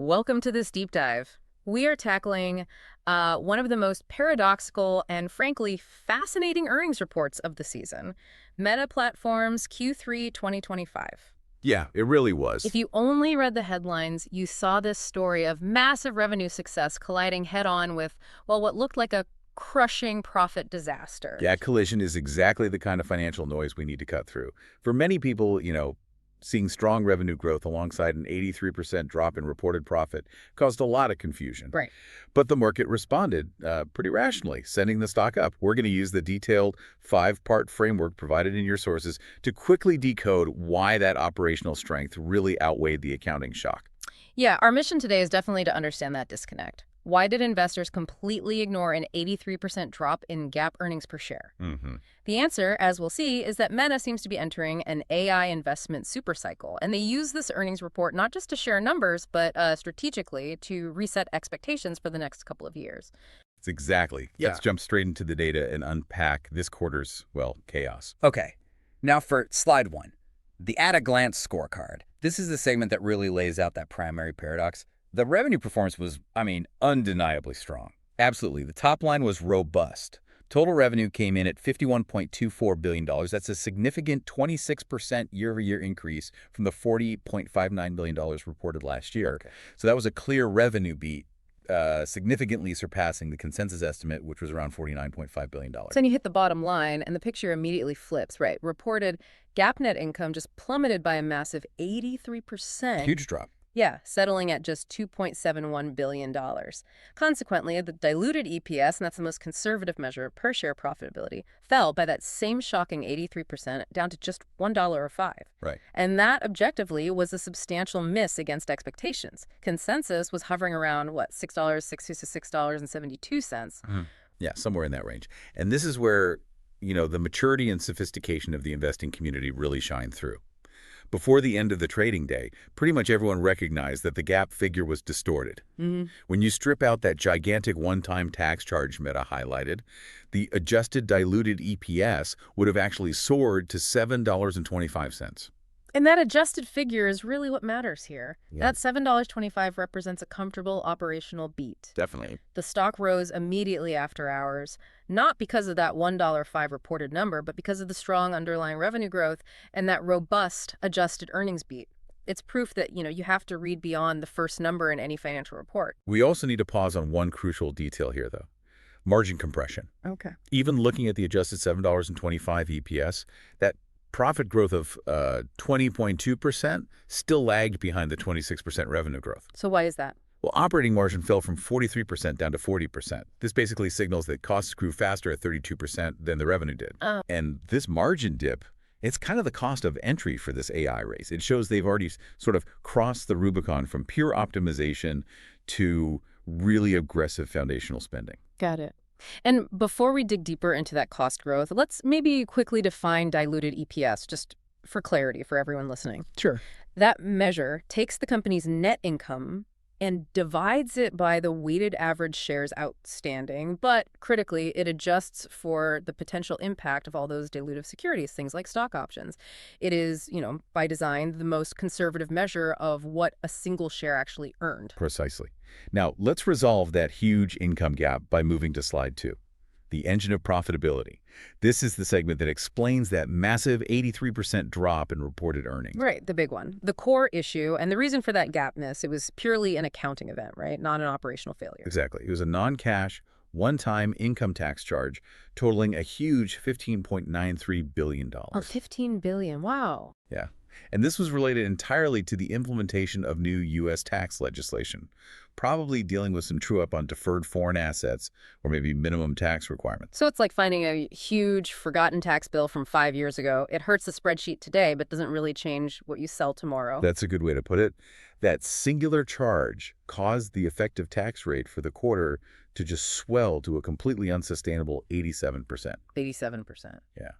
Welcome to this deep dive. We are tackling one of the most paradoxical and frankly fascinating earnings reports of the season, Meta Platforms Q3 2025. Yeah, it really was. If you only read the headlines, you saw this story of massive revenue success colliding head-on with, well, what looked like a crushing profit disaster. Yeah, collision is exactly the kind of financial noise we need to cut through. For many people, seeing strong revenue growth alongside an 83% drop in reported profit caused a lot of confusion. Right. But the market responded pretty rationally, sending the stock up. We're going to use the detailed five-part framework provided in your sources to quickly decode why that operational strength really outweighed the accounting shock. Yeah, our mission today is definitely to understand that disconnect. Why did investors completely ignore an 83% drop in GAAP earnings per share? The answer, as we'll see, is that Meta seems to be entering an AI investment supercycle, and they use this earnings report not just to share numbers, but strategically to reset expectations for the next couple of years. It's exactly. Yeah. Let's jump straight into the data and unpack this quarter's, chaos. Okay, now for slide one, the at-a-glance scorecard. This is the segment that really lays out that primary paradox. The revenue performance was, undeniably strong. Absolutely. The top line was robust. Total revenue came in at $51.24 billion. That's a significant 26% year-over-year increase from the $40.59 billion reported last year. Okay. So that was a clear revenue beat, significantly surpassing the consensus estimate, which was around $49.5 billion. So then you hit the bottom line, and the picture immediately flips, right? Reported GAAP net income just plummeted by a massive 83%. Huge drop. Yeah, settling at just $2.71 billion. Consequently, the diluted EPS, and that's the most conservative measure of per-share profitability, fell by that same shocking 83% down to just $1.05. Right. And that, objectively, was a substantial miss against expectations. Consensus was hovering around, $6.60 to $6.72. Yeah, somewhere in that range. And this is where, the maturity and sophistication of the investing community really shine through. Before the end of the trading day, pretty much everyone recognized that the GAAP figure was distorted. When you strip out that gigantic one-time tax charge Meta highlighted, the adjusted diluted EPS would have actually soared to $7.25. And that adjusted figure is really what matters here. Yeah. That $7.25 represents a comfortable operational beat. Definitely. The stock rose immediately after hours, not because of that $1.05 reported number, but because of the strong underlying revenue growth and that robust adjusted earnings beat. It's proof that, you have to read beyond the first number in any financial report. We also need to pause on one crucial detail here, though. Margin compression. Okay. Even looking at the adjusted $7.25 EPS, that profit growth of 20.2% still lagged behind the 26% revenue growth. So why is that? Well, operating margin fell from 43% down to 40%. This basically signals that costs grew faster at 32% than the revenue did. And this margin dip, it's kind of the cost of entry for this AI race. It shows they've already sort of crossed the Rubicon from pure optimization to really aggressive foundational spending. Got it. And before we dig deeper into that cost growth, let's maybe quickly define diluted EPS, just for clarity for everyone listening. Sure. That measure takes the company's net income and divides it by the weighted average shares outstanding, but critically, it adjusts for the potential impact of all those dilutive securities, things like stock options. It is, by design, the most conservative measure of what a single share actually earned. Precisely. Now, let's resolve that huge income gap by moving to slide 2, the engine of profitability. This is the segment that explains that massive 83% drop in reported earnings. Right, the big one. The core issue, and the reason for that gap miss, it was purely an accounting event, right? Not an operational failure. Exactly. It was a non-cash, one-time income tax charge totaling a huge $15.93 billion. Oh, $15 billion. Wow. Yeah. And this was related entirely to the implementation of new U.S. tax legislation, probably dealing with some true-up on deferred foreign assets or maybe minimum tax requirements. So it's like finding a huge forgotten tax bill from 5 years ago. It hurts the spreadsheet today, but doesn't really change what you sell tomorrow. That's a good way to put it. That singular charge caused the effective tax rate for the quarter to just swell to a completely unsustainable 87%. 87%. Yeah.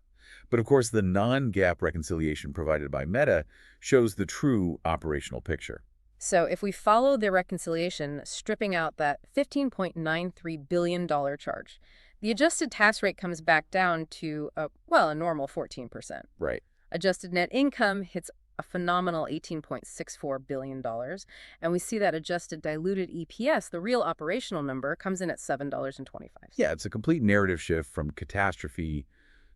But of course, the non-GAAP reconciliation provided by Meta shows the true operational picture. So if we follow the reconciliation, stripping out that $15.93 billion charge, the adjusted tax rate comes back down to, a normal 14%. Right. Adjusted net income hits a phenomenal $18.64 billion. And we see that adjusted diluted EPS, the real operational number, comes in at $7.25. Yeah, it's a complete narrative shift from catastrophe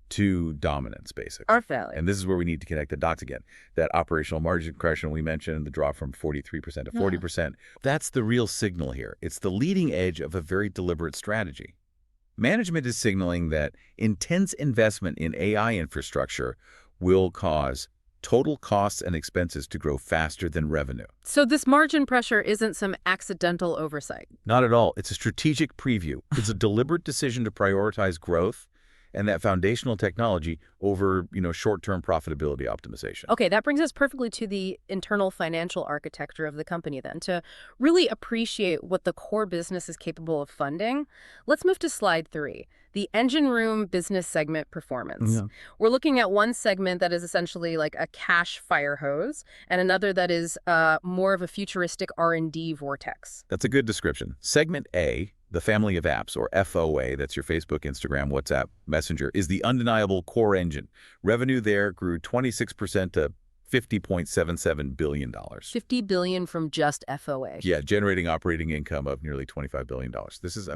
to dominance, basically. Our value. And this is where we need to connect the dots again. That operational margin compression we mentioned, the drop from 43% to 40%, that's the real signal here. It's the leading edge of a very deliberate strategy. Management is signaling that intense investment in AI infrastructure will cause total costs and expenses to grow faster than revenue. So this margin pressure isn't some accidental oversight. Not at all. It's a strategic preview. It's a deliberate decision to prioritize growth and that foundational technology over, short-term profitability optimization. Okay, that brings us perfectly to the internal financial architecture of the company then. To really appreciate what the core business is capable of funding, let's move to slide 3, the engine room business segment performance. Yeah. We're looking at one segment that is essentially like a cash fire hose and another that is more of a futuristic R&D vortex. That's a good description. Segment A, the family of apps, or FOA, that's your Facebook, Instagram, WhatsApp, Messenger, is the undeniable core engine. Revenue there grew 26% to $50.77 billion. $50 billion from just FOA. Yeah, generating operating income of nearly $25 billion. This is,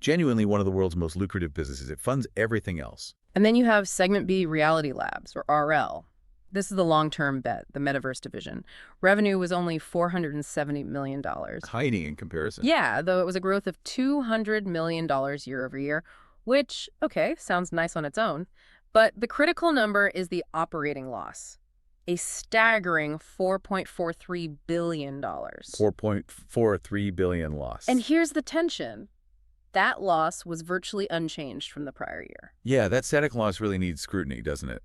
genuinely one of the world's most lucrative businesses. It funds everything else. And then you have Segment B, Reality Labs, or RL. This is the long-term bet, the metaverse division. Revenue was only $470 million. Tiny in comparison. Yeah, though it was a growth of $200 million year over year, which, okay, sounds nice on its own. But the critical number is the operating loss, a staggering $4.43 billion. $4.43 billion loss. And here's the tension. That loss was virtually unchanged from the prior year. Yeah, that static loss really needs scrutiny, doesn't it?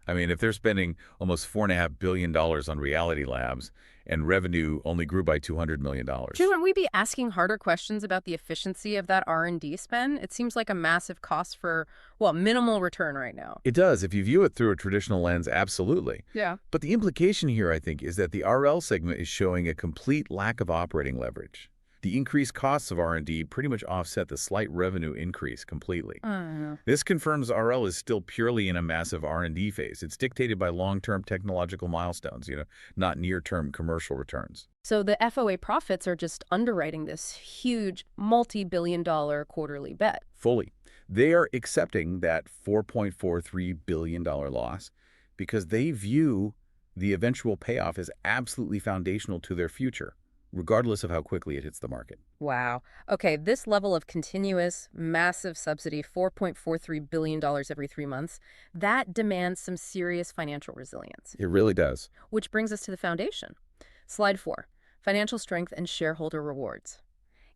If they're spending almost $4.5 billion on Reality Labs and revenue only grew by $200 million. Shouldn't we be asking harder questions about the efficiency of that R&D spend? It seems like a massive cost for, minimal return right now. It does. If you view it through a traditional lens, absolutely. Yeah. But the implication here, I think, is that the RL segment is showing a complete lack of operating leverage. The increased costs of R&D pretty much offset the slight revenue increase completely. This confirms RL is still purely in a massive R&D phase. It's dictated by long-term technological milestones, not near-term commercial returns. So the FOA profits are just underwriting this huge multi-billion-dollar quarterly bet. Fully. They are accepting that $4.43 billion loss because they view the eventual payoff as absolutely foundational to their future, regardless of how quickly it hits the market. Wow. Okay, this level of continuous, massive subsidy, $4.43 billion every 3 months, that demands some serious financial resilience. It really does. Which brings us to the foundation. Slide 4, financial strength and shareholder rewards.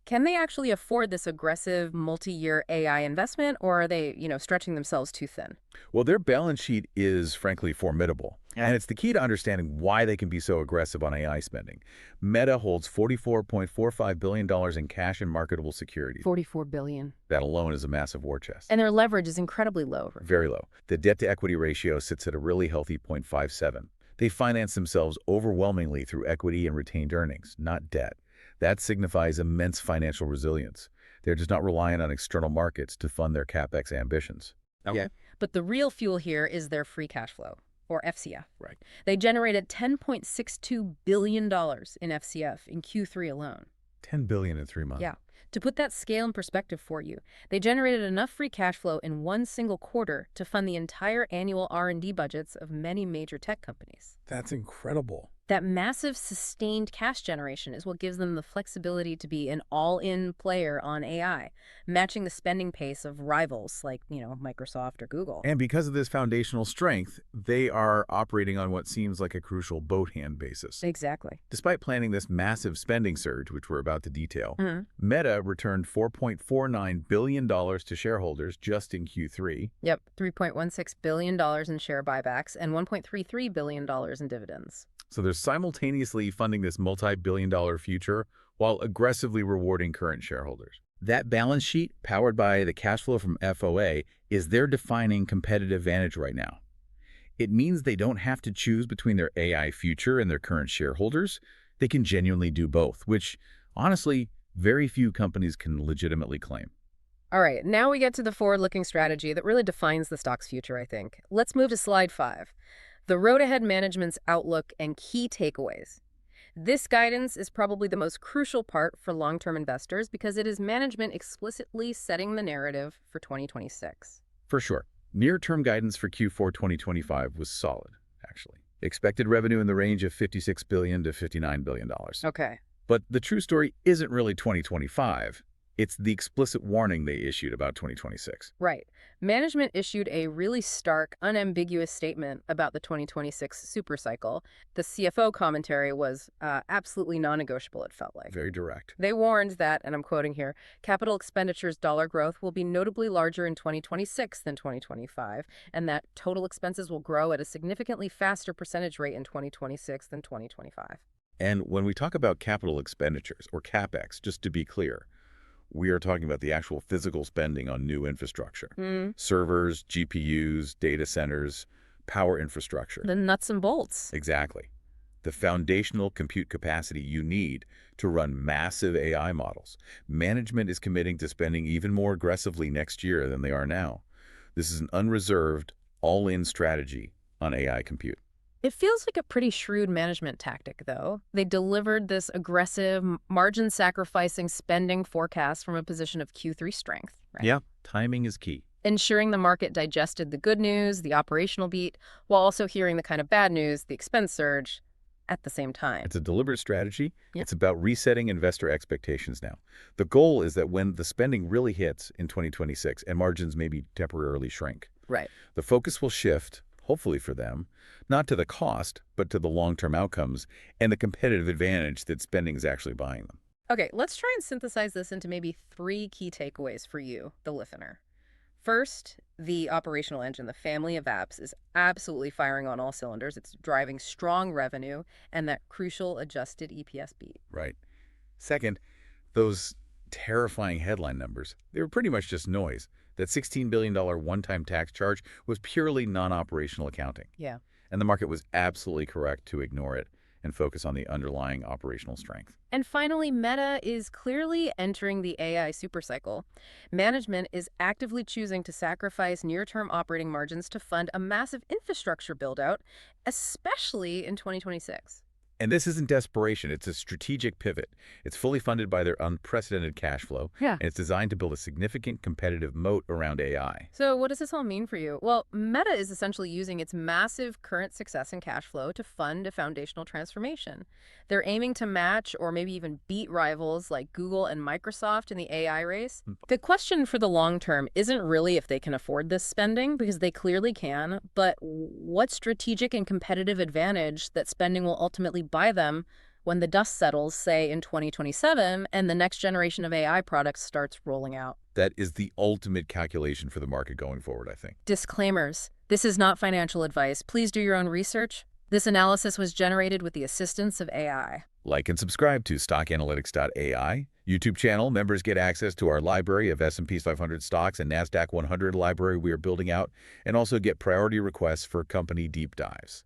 Can they actually afford this aggressive multi-year AI investment, or are they, stretching themselves too thin? Well, their balance sheet is, frankly, formidable. And it's the key to understanding why they can be so aggressive on AI spending. Meta holds $44.45 billion in cash and marketable securities. $44 billion. That alone is a massive war chest. And their leverage is incredibly low. Very low. The debt-to-equity ratio sits at a really healthy 0.57. They finance themselves overwhelmingly through equity and retained earnings, not debt. That signifies immense financial resilience. They're just not reliant on external markets to fund their CapEx ambitions. Okay. But the real fuel here is their free cash flow, or FCF. Right. They generated $10.62 billion in FCF in Q3 alone. $10 billion in 3 months. Yeah. To put that scale in perspective for you, they generated enough free cash flow in one single quarter to fund the entire annual R&D budgets of many major tech companies. That's incredible. That massive sustained cash generation is what gives them the flexibility to be an all-in player on AI, matching the spending pace of rivals like, Microsoft or Google. And because of this foundational strength, they are operating on what seems like a crucial boat hand basis. Exactly. Despite planning this massive spending surge, which we're about to detail, Meta returned $4.49 billion to shareholders just in Q3. Yep, $3.16 billion in share buybacks and $1.33 billion in dividends. So they're simultaneously funding this multi-billion-dollar future while aggressively rewarding current shareholders. That balance sheet, powered by the cash flow from FOA, is their defining competitive advantage right now. It means they don't have to choose between their AI future and their current shareholders. They can genuinely do both, which, honestly, very few companies can legitimately claim. All right, now we get to the forward-looking strategy that really defines the stock's future, I think. Let's move to slide 5. The road ahead management's outlook and key takeaways. This guidance is probably the most crucial part for long-term investors because it is management explicitly setting the narrative for 2026. For sure. Near-term guidance for Q4 2025 was solid, actually. Expected revenue in the range of $56 billion to $59 billion. Okay. But the true story isn't really 2025. It's the explicit warning they issued about 2026. Right. Management issued a really stark, unambiguous statement about the 2026 supercycle. The CFO commentary was absolutely non-negotiable, it felt like. Very direct. They warned that, and I'm quoting here, capital expenditures dollar growth will be notably larger in 2026 than 2025, and that total expenses will grow at a significantly faster percentage rate in 2026 than 2025. And when we talk about capital expenditures, or CapEx, just to be clear, we are talking about the actual physical spending on new infrastructure. Servers, GPUs, data centers, power infrastructure. The nuts and bolts. Exactly. The foundational compute capacity you need to run massive AI models. Management is committing to spending even more aggressively next year than they are now. This is an unreserved, all-in strategy on AI compute. It feels like a pretty shrewd management tactic, though. They delivered this aggressive, margin-sacrificing spending forecast from a position of Q3 strength, right? Yeah, timing is key. Ensuring the market digested the good news, the operational beat, while also hearing the kind of bad news, the expense surge, at the same time. It's a deliberate strategy. Yep. It's about resetting investor expectations now. The goal is that when the spending really hits in 2026 and margins maybe temporarily shrink, Right. the focus will shift, hopefully for them, not to the cost, but to the long-term outcomes and the competitive advantage that spending is actually buying them. Okay, let's try and synthesize this into maybe 3 key takeaways for you, the listener. First, the operational engine, the family of apps, is absolutely firing on all cylinders. It's driving strong revenue and that crucial adjusted EPS beat. Right. Second, those terrifying headline numbers, they were pretty much just noise. That $16 billion one-time tax charge was purely non-operational accounting. Yeah. And the market was absolutely correct to ignore it and focus on the underlying operational strength. And finally, Meta is clearly entering the AI supercycle. Management is actively choosing to sacrifice near-term operating margins to fund a massive infrastructure build-out, especially in 2026. And this isn't desperation. It's a strategic pivot. It's fully funded by their unprecedented cash flow. Yeah. And it's designed to build a significant competitive moat around AI. So what does this all mean for you? Well, Meta is essentially using its massive current success and cash flow to fund a foundational transformation. They're aiming to match or maybe even beat rivals like Google and Microsoft in the AI race. The question for the long term isn't really if they can afford this spending, because they clearly can, but what strategic and competitive advantage that spending will ultimately buy them when the dust settles, say, in 2027, and the next generation of AI products starts rolling out. That is the ultimate calculation for the market going forward, I think. Disclaimers. This is not financial advice. Please do your own research. This analysis was generated with the assistance of AI. Like and subscribe to stockanalytics.ai. YouTube channel. Members get access to our library of S&P 500 stocks and NASDAQ 100 library we are building out, and also get priority requests for company deep dives.